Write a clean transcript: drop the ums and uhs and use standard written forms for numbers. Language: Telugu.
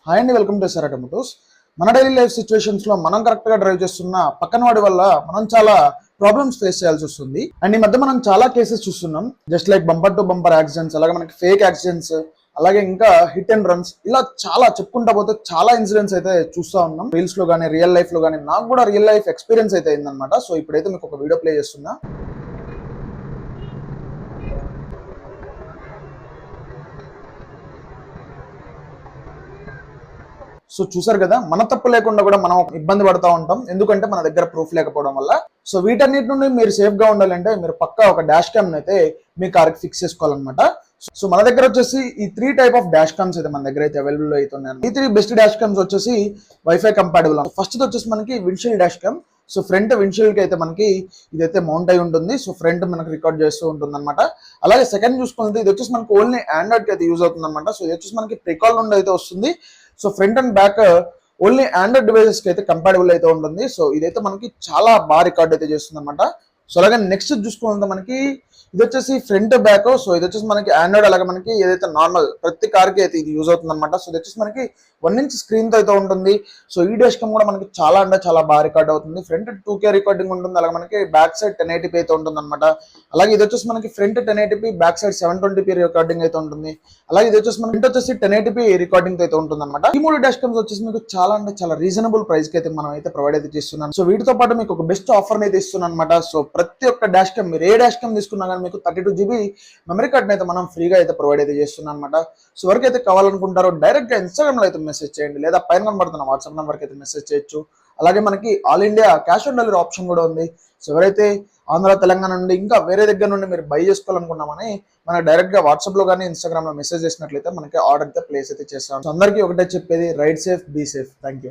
హాయ్ అండి, వెల్కమ్ టు ఎస్ఆర్ ఆటోమోటివ్స్. మన డైలీ లైఫ్ సిచ్యువేషన్స్ లో మనం కరెక్ట్ గా డ్రైవ్ చేస్తున్న పక్కన వాడి వల్ల మనం చాలా ప్రాబ్లమ్స్ ఫేస్ చేయాల్సి వస్తుంది. అండ్ ఈ మధ్య మనం చాలా కేసెస్ చూస్తున్నాం. Just like bumper to bumper accidents, అలాగే మనకి ఫేక్ యాక్సిడెంట్స్, అలాగే ఇంకా హిట్ అండ్ రన్స్, ఇలా చాలా చెప్పుకుంటా పోతే చాలా ఇన్సిడెంట్స్ అయితే చూస్తూ ఉన్నాం. రీల్స్ లో కానీ రియల్ లైఫ్ లో కానీ. నాకు కూడా రియల్ లైఫ్ ఎక్స్పీరియన్స్ అయితే అయిందనమాట. సో ఇప్పుడైతే మీకు ఒక వీడియో ప్లే చేస్తున్నా. సో చూసారు కదా, మన తప్పు లేకుండా కూడా మనం ఇబ్బంది పడుతూ ఉంటాం, ఎందుకంటే మన దగ్గర ప్రూఫ్ లేకపోవడం వల్ల. సో వీటన్నిటి నుండి మీరు సేఫ్ గా ఉండాలంటే మీరు పక్కా ఒక డాష్ క్యామ్ అయితే మీ కార్కి ఫిక్స్ చేసుకోవాలన్నమాట. సో మన దగ్గర వచ్చేసి ఈ 3 టైప్ ఆఫ్ డాష్ క్యామ్స్ అయితే మన దగ్గర అయితే అవైలబుల్ అవుతున్నాయి. ఈ 3 బెస్ట్ డాష్ క్యామ్స్ వచ్చేసి వైఫై కంపాటబుల్. ఫస్ట్ వచ్చేసి మనకి windshield dash cam. So front windshield కి అయితే మనకి ఇదైతే మౌంట్ అయి ఉంటుంది. సో ఫ్రంట్ మనకి రికార్డ్ చేస్తూ ఉంటుంది అనమాట. అలాగే సెకండ్ చూసుకుంటే ఇది వచ్చేసి మనకి ఓన్లీ ఆండ్రాయిడ్ కి అయితే యూజ్ అవుతుంది అనమాట. సో ఇది వచ్చేసి మనకి ప్రికాల్ నుండి అయితే వస్తుంది. So front and back only Android devices కి అయితే కంపాటబుల్ అయితే ఉంటుంది. సో ఇదైతే మనకి చాలా బాగా రికార్డ్ అయితే చేస్తుంది అనమాట. సో అలాగే నెక్స్ట్ చూసుకుంటే మనకి ఇది వచ్చేసి ఫ్రంట్ బ్యాక్. సో ఇది వచ్చేసి మనకి ఆండ్రాయిడ్, అలాగే మనకి ఏదైతే నార్మల్ ప్రతి కార్ కి అయితే ఇది యూజ్ అవుతుంది అనమాట. సో ఇది వచ్చేసి మనకి 1 ఇంచ్ స్క్రీన్ తో అయితే ఉంటుంది. సో ఈ డాష్ క్యామ్ కూడా మనకి చాలా అంటే చాలా బాగా రికార్డ్ అవుతుంది. ఫ్రంట్ 2K రికార్డింగ్ ఉంటుంది, అలాగే మనకి బ్యాక్ సైడ్ 1080p అయితే ఉంటుంది అనమాట. అలాగే ఇది వచ్చేసి మనకి front 1080p, back side 720p recording అయితే ఉంటుంది. అలాగే ఇది వచ్చేసి మనకి వచ్చేసి 1080p రికార్డింగ్ అయితే ఉంటుంది అనమాట. ఈ 3 డాష్ క్యామ్స్ వచ్చేసి మీకు చాలా అంటే చాలా రీజనబుల్ ప్రైస్ కి అయితే మనం అయితే ప్రొవైడ్ అయితే చేస్తున్నాం. సో వీటితో పాటు మీకు ఒక బెస్ట్ ఆఫర్ అయితే ఇస్తున్నాను అనమాట. సో ప్రతి ఒక్క డాష్ క్యామ్, మీరు ఏ డాష్ క్యామ్ తీసుకున్నా కానీ మీకు 32GB మెమరీ కార్డ్ అయితే మనం ఫ్రీగా అయితే ప్రొవైడ్ అయితే చేస్తున్నాం అనమాట. సో ఎవరికైతే కావాలనుకుంటారో డైరెక్ట్ గా ఇన్స్టాగ్రామ్ లో అయితే మెసేజ్ చేయండి, లేదా పైన కనబడుతున్న వాట్సాప్ నెంబర్ కి అయితే మెసేజ్ చేయొచ్చు. అలాగే మనకి all India cash on delivery option కూడా ఉంది. సో ఎవరైతే ఆంధ్ర, తెలంగాణ నుండి ఇంకా వేరే దగ్గర నుండి మీరు బై చేసుకోవాలనుకున్నామని మనకి డైరెక్ట్ గా వాట్సాప్ లో కానీ ఇన్స్టాగ్రామ్ లో మెసేజ్ చేసినట్లయితే మనకి ఆర్డర్ అయితే ప్లేస్ అయితే చేస్తాం. సో అందరికీ ఒకటే చెప్పేది, ride safe, be safe. Thank you.